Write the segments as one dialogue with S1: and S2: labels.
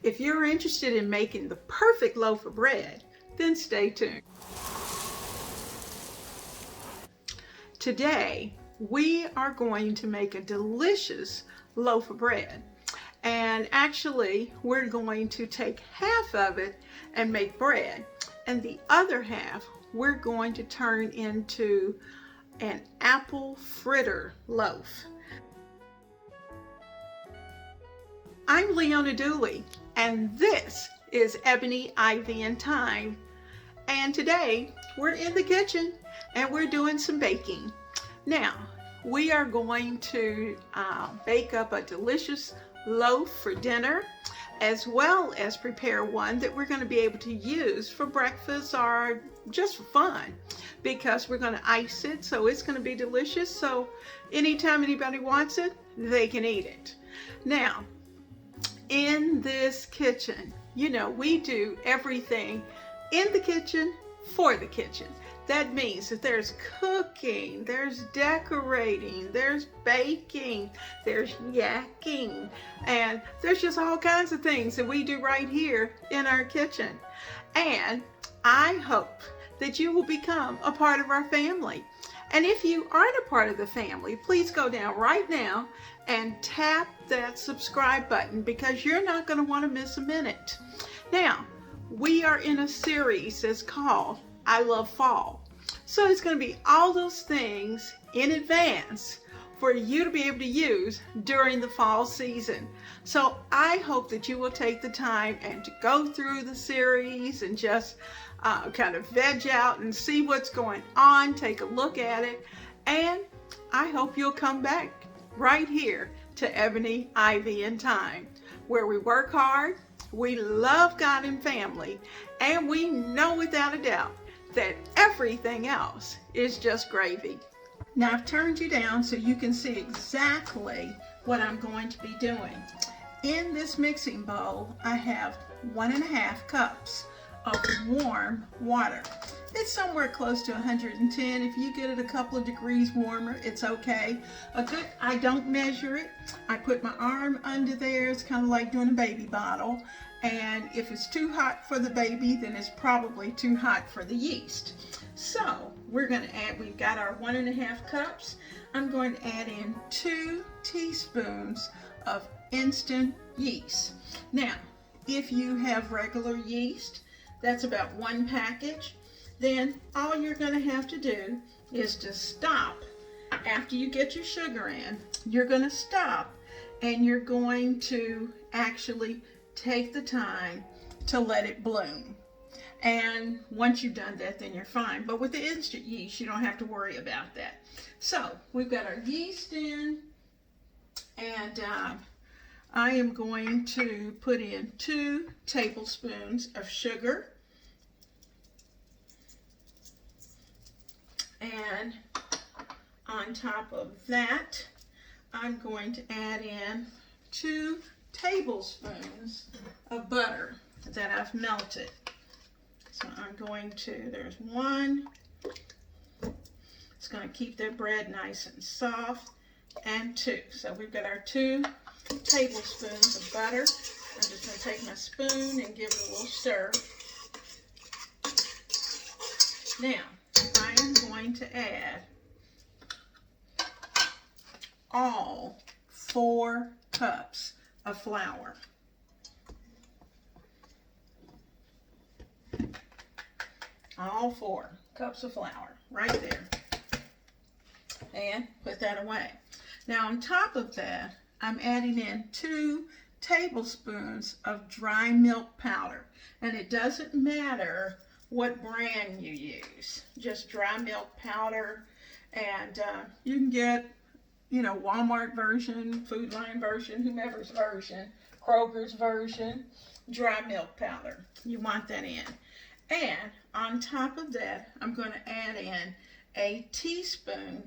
S1: If you're interested in making the perfect loaf of bread, then stay tuned. Today, we are going to make a delicious loaf of bread. And actually, we're going to take half of it and make bread. And the other half, we're going to turn into an apple fritter loaf. I'm Leona Dooley, and this is Ebony, Ivy, and Thyme. And today, we're in the kitchen, and we're doing some baking. Now, we are going to bake up a delicious loaf for dinner, as well as prepare one that we're going to be able to use for breakfast or just for fun, because we're going to ice it, so it's going to be delicious. So anytime anybody wants it, they can eat it. Now, in this kitchen, you know, we do everything in the kitchen for the kitchen. That means that there's cooking, there's decorating, there's baking, there's yakking, and there's just all kinds of things that we do right here in our kitchen. And I hope that you will become a part of our family. And if you aren't a part of the family, please go down right now and tap that subscribe button, because you're not going to want to miss a minute. Now, we are in a series that's called I Love Fall. So it's going to be all those things in advance for you to be able to use during the fall season. So I hope that you will take the time and to go through the series and just kind of veg out and see what's going on, take a look at it, and I hope you'll come back right here to Ebony, Ivy, and Thyme, where we work hard, we love God and family, and we know without a doubt that everything else is just gravy. Now I've turned you down so you can see exactly what I'm going to be doing. In this mixing bowl, I have 1.5 cups of warm water. It's somewhere close to 110. If you get it a couple of degrees warmer, it's okay. I don't measure it. I put my arm under there. It's kind of like doing a baby bottle. And if it's too hot for the baby, then it's probably too hot for the yeast. So we're going to add, we've got our 1.5 cups. I'm going to add in 2 teaspoons of instant yeast. Now, if you have regular yeast, that's about 1 package. Then all you're going to have to do is to stop. After you get your sugar in, you're going to stop, and you're going to actually take the time to let it bloom. And once you've done that, then you're fine. But with the instant yeast, you don't have to worry about that. So we've got our yeast in, and I am going to put in 2 tablespoons of sugar. And on top of that, I'm going to add in 2 tablespoons of butter that I've melted. So I'm going to, there's 1. It's going to keep that bread nice and soft. And 2. So we've got our 2 tablespoons of butter. I'm just going to take my spoon and give it a little stir. Now, I am going to add all 4 cups of flour. All 4 cups of flour right there. And put that away. Now on top of that, I'm adding in 2 tablespoons of dry milk powder. And it doesn't matter what brand you use, just dry milk powder. And you can get, you know, Walmart version, Food Line version, whomever's version, Kroger's version, dry milk powder. You want that in. And on top of that, I'm going to add in a teaspoon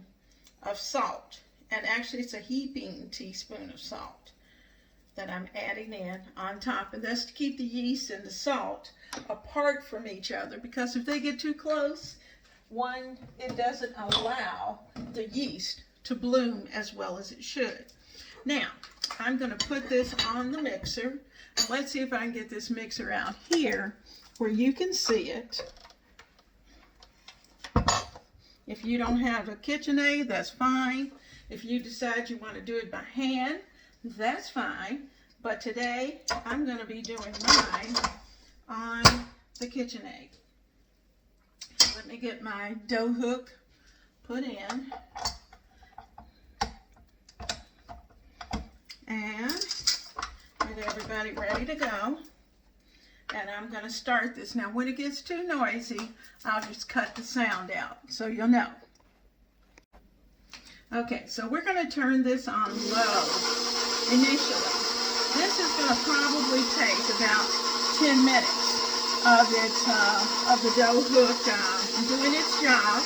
S1: of salt. And actually, it's a heaping teaspoon of salt that I'm adding in on top. And that's to keep the yeast and the salt apart from each other, because if they get too close, it doesn't allow the yeast to bloom as well as it should. Now, I'm going to put this on the mixer. Let's see if I can get this mixer out here where you can see it. If you don't have a KitchenAid, that's fine. If you decide you want to do it by hand, that's fine. But today, I'm going to be doing mine on the KitchenAid. Let me get my dough hook put in. And get everybody ready to go. And I'm going to start this. Now, when it gets too noisy, I'll just cut the sound out so you'll know. Okay, so we're going to turn this on low initially. This is going to probably take about 10 minutes of the dough hook doing its job.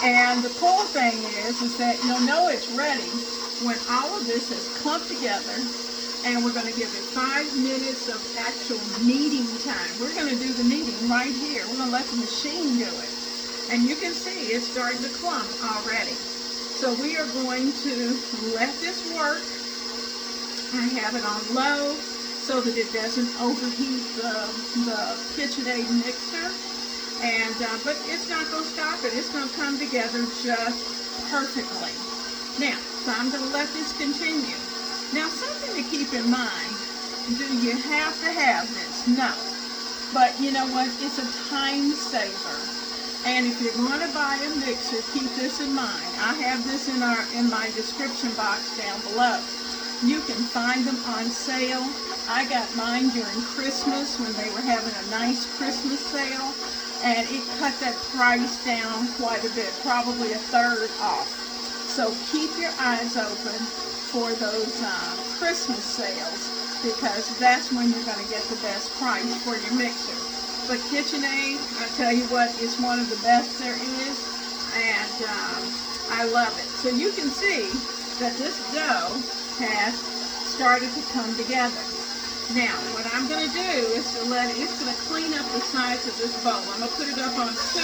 S1: And the cool thing is that you'll know it's ready when all of this is clumped together. And we're going to give it 5 minutes of actual kneading time. We're going to do the kneading right here. We're going to let the machine do it. And you can see it's starting to clump already. So we are going to let this work. I have it on low so that it doesn't overheat the KitchenAid mixer. And but it's not going to stop it. It's going to come together just perfectly. Now, so I'm going to let this continue. Now, something to keep in mind, do you have to have this? No. But you know what? It's a time saver. And if you're going to buy a mixer, keep this in mind. I have this in my description box down below. You can find them on sale. I got mine during Christmas when they were having a nice Christmas sale. And it cut that price down quite a bit, probably a third off. So keep your eyes open for those Christmas sales, because that's when you're going to get the best price for your mixer. But KitchenAid, I tell you what, is one of the best there is, and I love it. So you can see that this dough has started to come together. Now, what I'm going to do is it's going to clean up the sides of this bowl. I'm going to put it up on 2,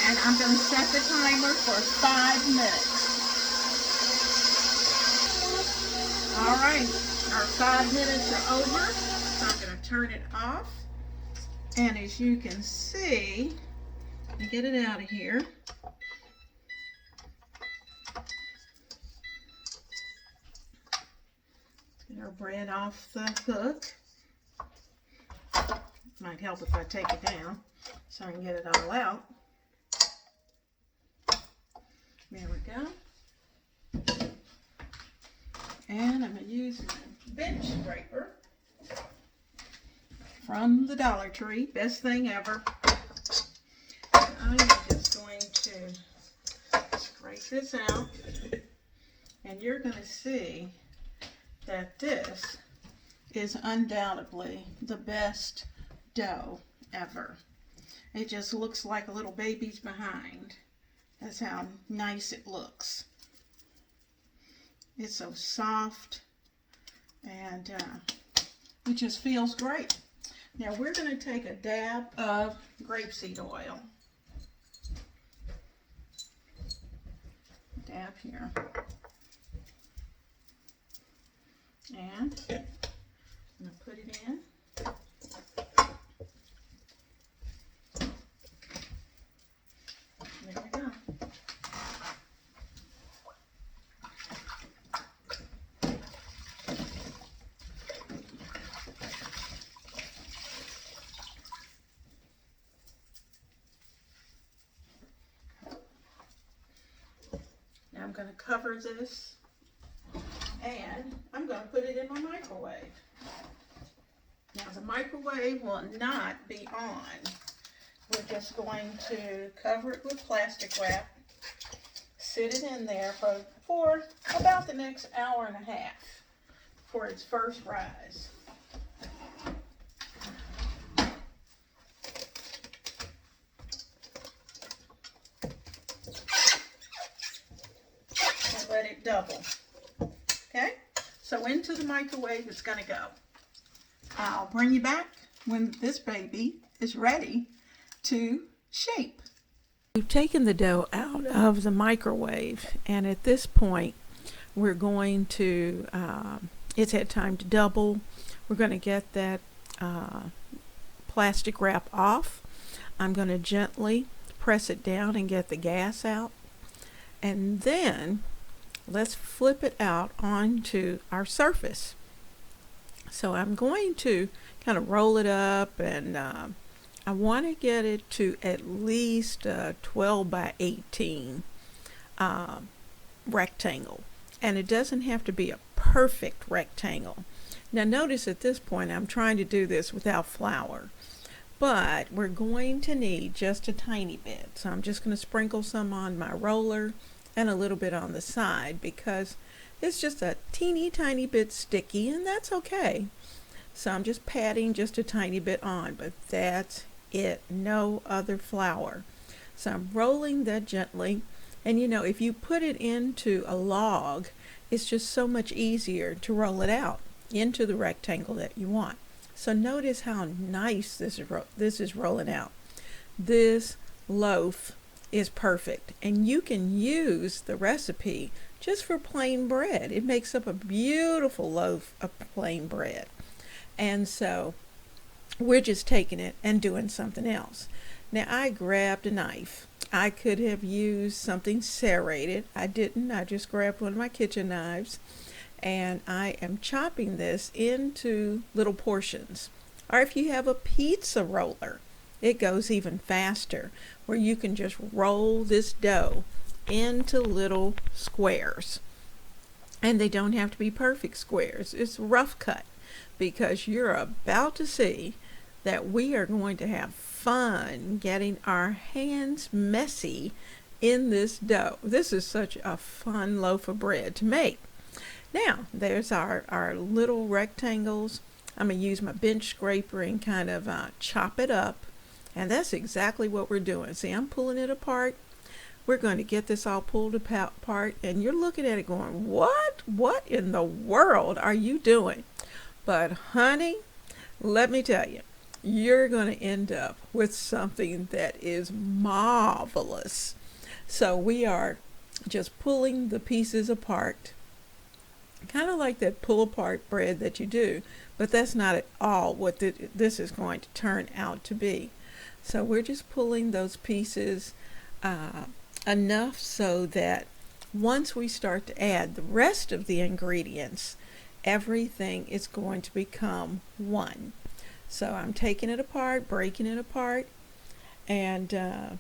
S1: and I'm going to set the timer for 5 minutes. All right, our 5 minutes are over, so I'm going to turn it off. And as you can see, let me get it out of here. Get our bread off the hook. Might help if I take it down so I can get it all out. There we go. And I'm going to use my bench scraper from the Dollar Tree. Best thing ever. I'm just going to scrape this out. And you're going to see that this is undoubtedly the best dough ever. It just looks like a little baby's behind. That's how nice it looks. It's so soft, and it just feels great. Now we're going to take a dab of grapeseed oil. Dab here. And I'm going to put it in. There we go. Now I'm going to cover this, and I'm going to put it in my microwave. Now the microwave will not be on. We're just going to cover it with plastic wrap, sit it in there for about the next hour and a half for its first rise. And let it double. Okay? So into the microwave it's going to go. I'll bring you back when this baby is ready to shape. We've taken the dough out of the microwave, and at this point we're going to it's had time to double. We're going to get that plastic wrap off. I'm going to gently press it down and get the gas out. And then let's flip it out onto our surface. So I'm going to kind of roll it up, and I want to get it to at least 12 by 18 rectangle. And it doesn't have to be a perfect rectangle. Now notice at this point I'm trying to do this without flour, but we're going to need just a tiny bit. So I'm just going to sprinkle some on my roller and a little bit on the side because it's just a teeny tiny bit sticky, and that's okay. So I'm just patting just a tiny bit on, but that's it, no other flour. So I'm rolling that gently, and you know, if you put it into a log, it's just so much easier to roll it out into the rectangle that you want. So notice how nice this is rolling out. This loaf is perfect, and you can use the recipe just for plain bread. It makes up a beautiful loaf of plain bread. And so we're just taking it and doing something else. Now I grabbed a knife. I could have used something serrated. I didn't. I just grabbed one of my kitchen knives, and I am chopping this into little portions. Or if you have a pizza roller, it goes even faster, where you can just roll this dough into little squares. And they don't have to be perfect squares. It's rough cut, because you're about to see that we are going to have fun getting our hands messy in this dough. This is such a fun loaf of bread to make. Now, there's our little rectangles. I'm going to use my bench scraper and kind of chop it up. And that's exactly what we're doing. See, I'm pulling it apart. We're going to get this all pulled apart. And you're looking at it going, what? What in the world are you doing? But honey, let me tell you, you're going to end up with something that is marvelous. So we are just pulling the pieces apart, kind of like that pull apart bread that you do, but that's not at all what this is going to turn out to be. So we're just pulling those pieces enough so that once we start to add the rest of the ingredients, everything is going to become one. So I'm taking it apart, breaking it apart, and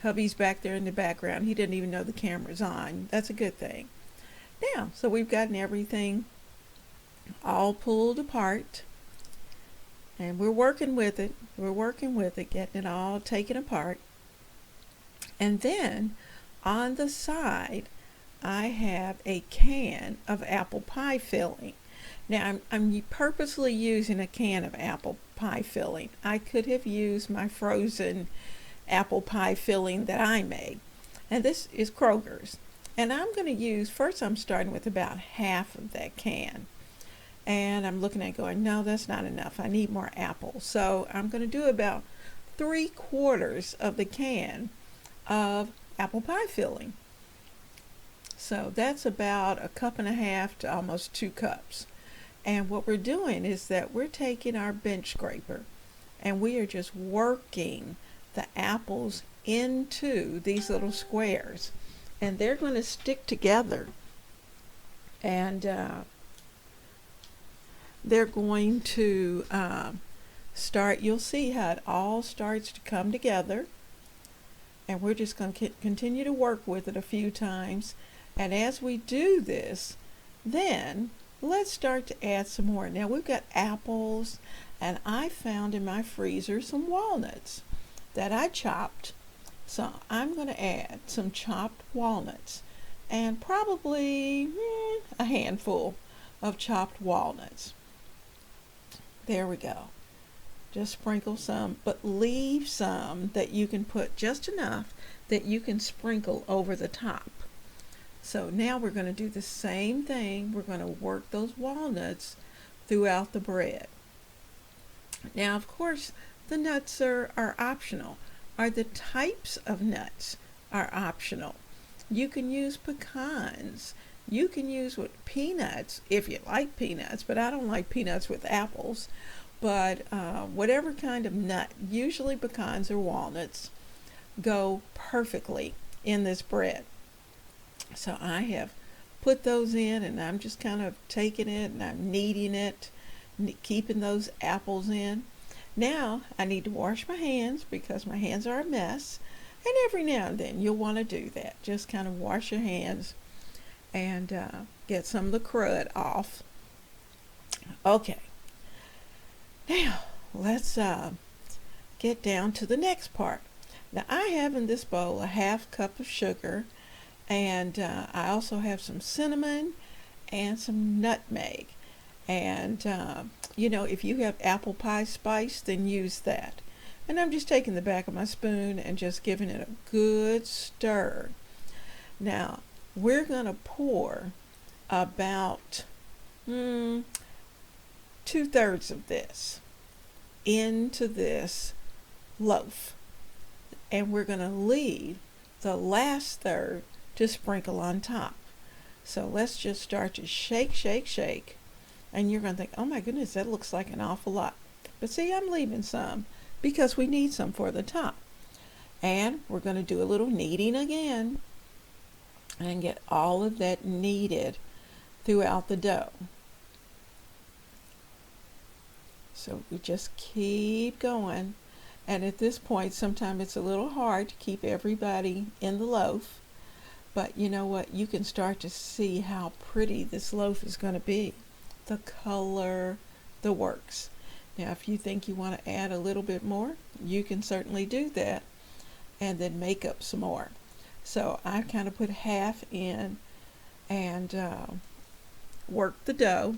S1: hubby's back there in the background. He didn't even know the camera's on. That's a good thing. Now, so we've gotten everything all pulled apart, and we're working with it. We're working with it, getting it all taken apart. And then on the side, I have a can of apple pie filling. Now I'm purposely using a can of apple pie filling. I could have used my frozen apple pie filling that I made. And this is Kroger's. And I'm going to use, first I'm starting with about half of that can. And I'm looking at it going, no, that's not enough. I need more apples. So I'm going to do about 3/4 of the can of apple pie filling. So that's about 1.5 cups to almost 2 cups. And what we're doing is that we're taking our bench scraper and we are just working the apples into these little squares. And they're going to stick together. And they're going to start, you'll see how it all starts to come together. And we're just going to continue to work with it a few times. And as we do this, then let's start to add some more. Now we've got apples, and I found in my freezer some walnuts that I chopped. So I'm going to add some chopped walnuts, and probably a handful of chopped walnuts. There we go. Just sprinkle some, but leave some that you can put just enough that you can sprinkle over the top. So now we're going to do the same thing. We're going to work those walnuts throughout the bread. Now, of course, the nuts are optional, or the types of nuts are optional. You can use pecans.
S2: You can use with peanuts if you like peanuts, but I don't like peanuts with apples. But whatever kind of nut, usually pecans or walnuts, go perfectly in this bread. So I have put those in, and I'm just kind of taking it and I'm kneading it, keeping those apples in. Now I need to wash my hands because my hands are a mess. And every now and then you'll want to do that. Just kind of wash your hands and get some of the crud off. Okay, now let's get down to the next part. Now I have in this bowl a half cup of sugar, and I also have some cinnamon and some nutmeg. And if you have apple pie spice, then use that. And I'm just taking the back of my spoon and just giving it a good stir. Now we're going to pour about 2/3 of this into this loaf, and we're going to leave the last third to sprinkle on top. So let's just start to shake, shake, shake, and you're going to think, oh my goodness, that looks like an awful lot. But see, I'm leaving some because we need some for the top. And we're going to do a little kneading again and get all of that kneaded throughout the dough. So we just keep going, and at this point sometimes it's a little hard to keep everybody in the loaf, but you know what, you can start to see how pretty this loaf is going to be. The color, the works. Now if you think you want to add a little bit more, you can certainly do that and then make up some more. So I kind of put half in and worked the dough,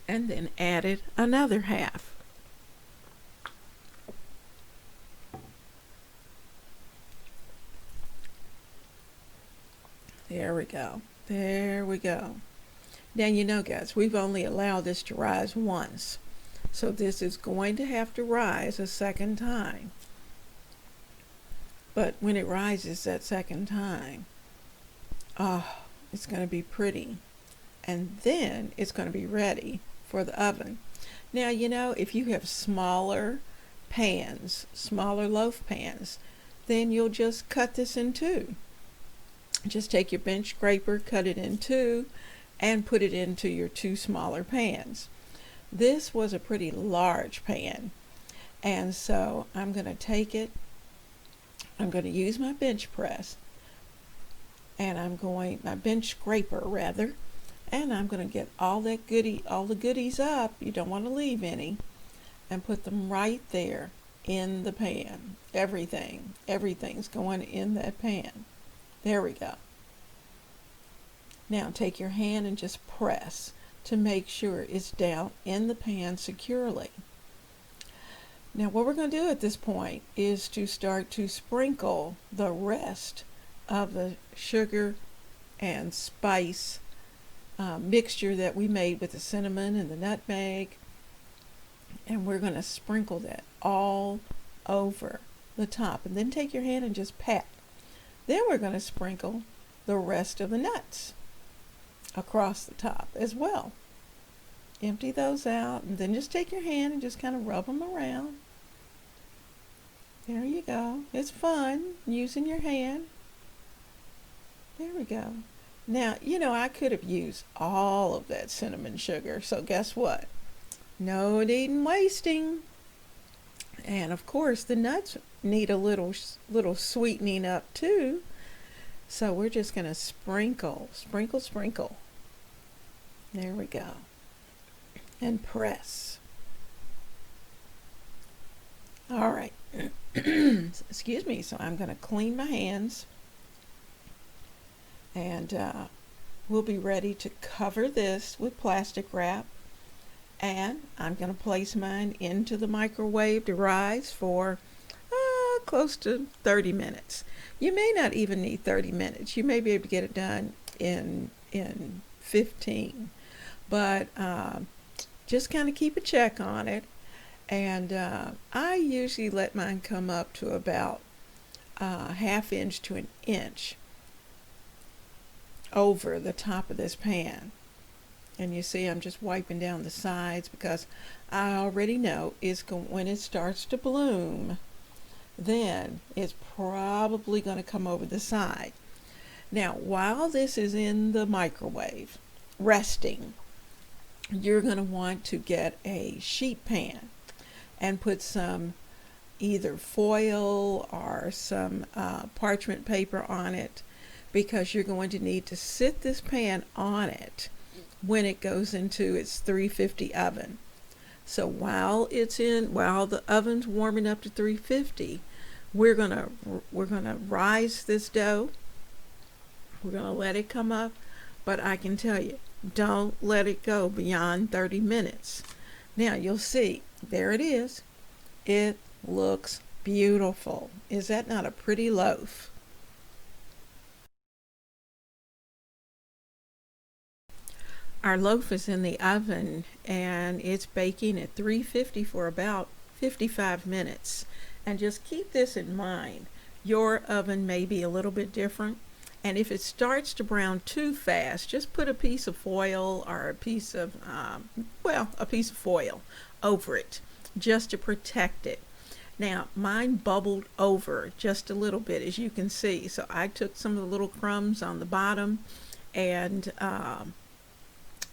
S2: and then added another half. There we go. There we go. Now guys, we've only allowed this to rise once. So this is going to have to rise a second time. But when it rises that second time, it's going to be pretty. And then it's going to be ready for the oven. Now, if you have smaller pans, smaller loaf pans, then you'll just cut this in two. Just take your bench scraper, cut it in two, and put it into your two smaller pans. This was a pretty large pan, and so I'm going to take it, I'm going to use my bench press, and my bench scraper rather, and I'm going to get all the goodies up, you don't want to leave any, and put them right there in the pan. Everything's going in that pan. There we go. Now take your hand and just press to make sure it's down in the pan securely. Now what we're going to do at this point is to start to sprinkle the rest of the sugar and spice mixture that we made with the cinnamon and the nutmeg, and we're going to sprinkle that all over the top, and then take your hand and just pat. Then we're going to sprinkle the rest of the nuts across the top as well. Empty those out, and then just take your hand and just kind of rub them around. There you go. It's fun using your hand. There we go. Now, I could have used all of that cinnamon sugar, so guess what? No need in wasting. And of course, the nuts need a little sweetening up too. So we're just going to sprinkle. There we go. And press. All right. Excuse me. So I'm going to clean my hands. And we'll be ready to cover this with plastic wrap. And I'm going to place mine into the microwave to rise for close to 30 minutes. You may not even need 30 minutes. You may be able to get it done in 15. But just kind of keep a check on it. And I usually let mine come up to about 1/2 inch to 1 inch. over the top of this pan. And you see I'm just wiping down the sides because I already know when it starts to bloom, then it's probably going to come over the side. Now, while this is in the microwave, resting, you're going to want to get a sheet pan and put some either foil or some parchment paper on it, because you're going to need to sit this pan on it when it goes into its 350 oven. So while the oven's warming up to 350, we're gonna rise this dough. We're gonna let it come up, but I can tell you, don't let it go beyond 30 minutes. Now you'll see, there it is. It looks beautiful. Is that not a pretty loaf? Our loaf is in the oven and it's baking at 350 for about 55 minutes. And just keep this in mind. Your oven may be a little bit different. And if it starts to brown too fast, just put a piece of foil or a piece of foil over it just to protect it. Now, mine bubbled over just a little bit, as you can see. So I took some of the little crumbs on the bottom and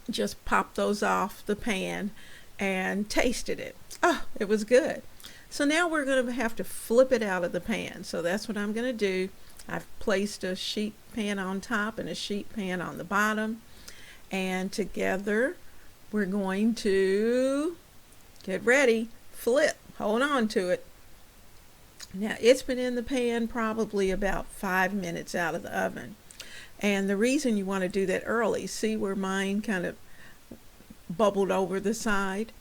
S2: just popped those off the pan and tasted it. Oh, it was good. So now we're going to have to flip it out of the pan. So that's what I'm going to do. I've placed a sheet pan on top and a sheet pan on the bottom. And together we're going to get ready, flip, hold on to it. Now it's been in the pan probably about 5 minutes out of the oven. And the reason you want to do that early, see where mine kind of bubbled over the side?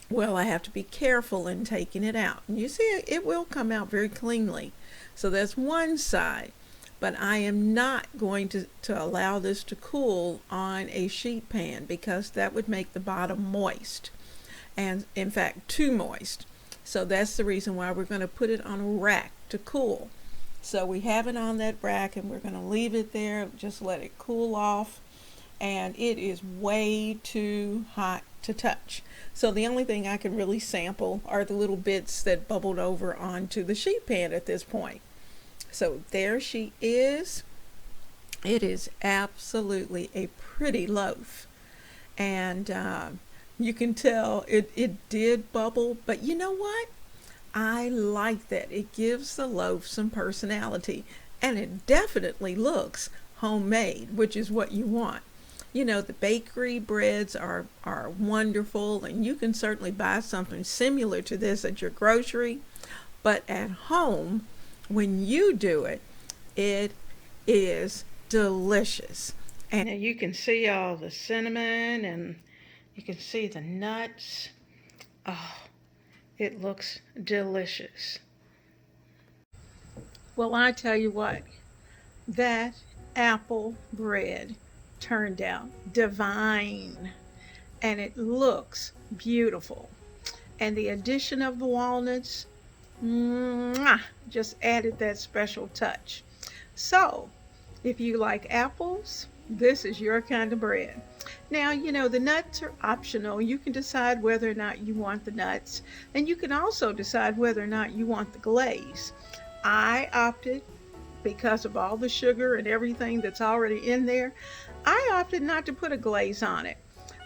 S2: Well, I have to be careful in taking it out. And you see it will come out very cleanly. So that's one side. But I am not going to allow this to cool on a sheet pan because that would make the bottom moist. And in fact, too moist. So that's the reason why we're going to put it on a rack to cool. So we have it on that rack and we're going to leave it there, just let it cool off. And it is way too hot to touch. So the only thing I can really sample are the little bits that bubbled over onto the sheet pan at this point. So there she is. It is absolutely a pretty loaf. And you can tell it did bubble, but you know what? I like that. It gives the loaf some personality, and it definitely looks homemade, which is what you want. You know, the bakery breads are wonderful, and you can certainly buy something similar to this at your grocery, but at home, when you do it, it is delicious. And now you can see all the cinnamon, and you can see the nuts. Oh, it looks delicious. Well, I tell you what, that apple bread turned out divine, and it looks beautiful. And the addition of the walnuts, just added that special touch. So, if you like apples, this is your kind of bread. Now, you know, the nuts are optional. You can decide whether or not you want the nuts, and you can also decide whether or not you want the glaze. I opted, because of all the sugar and everything that's already in there, I opted not to put a glaze on it.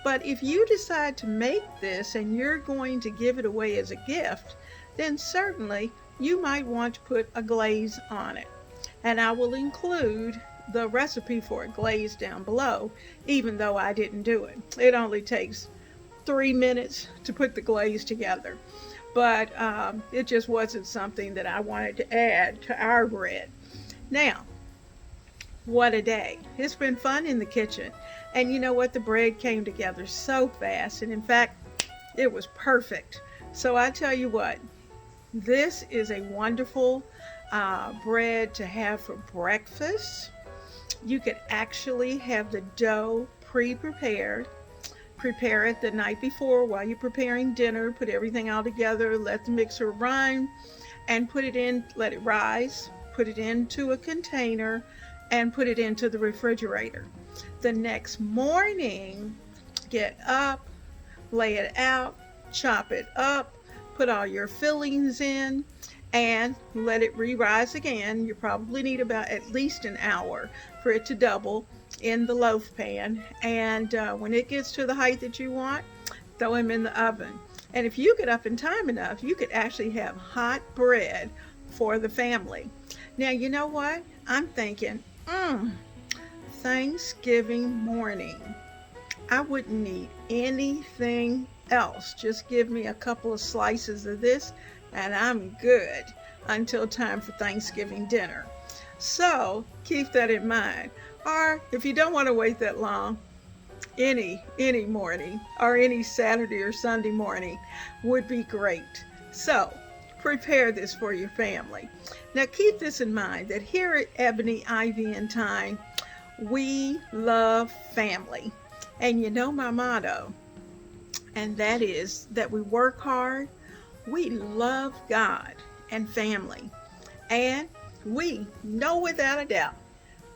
S2: But if you decide to make this and you're going to give it away as a gift, then certainly you might want to put a glaze on it. And I will include the recipe for a glaze down below, even though I didn't do it. It only takes 3 minutes to put the glaze together. But it just wasn't something that I wanted to add to our bread. Now, what a day. It's been fun in the kitchen. And you know what? The bread came together so fast. And in fact, it was perfect. So I tell you what, this is a wonderful bread to have for breakfast. You could actually have the dough pre-prepared. Prepare it the night before while you're preparing dinner. Put everything all together. Let the mixer run and put it in. Let it rise. Put it into a container
S1: and put it into the refrigerator. The next morning, get up, lay it out, chop it up, put all your fillings in, and let it re-rise again. You probably need about at least an hour for it to double in the loaf pan. And when it gets to the height that you want, throw them in the oven. And if you get up in time enough, you could actually have hot bread for the family. Now, you know what? I'm thinking, Thanksgiving morning. I wouldn't need anything else. Just give me a couple of slices of this and I'm good until time for Thanksgiving dinner. So keep that in mind. Or if you don't want to wait that long, any morning or any Saturday or Sunday morning would be great. So prepare this for your family. Now keep this in mind that here at Ebony, Ivy, and Thyme, we love family. And you know my motto, and that is that we work hard, we love God and family, and we know without a doubt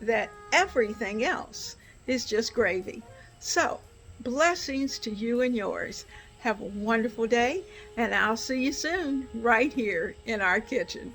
S1: that everything else is just gravy. So, blessings to you and yours. Have a wonderful day, and I'll see you soon right here in our kitchen.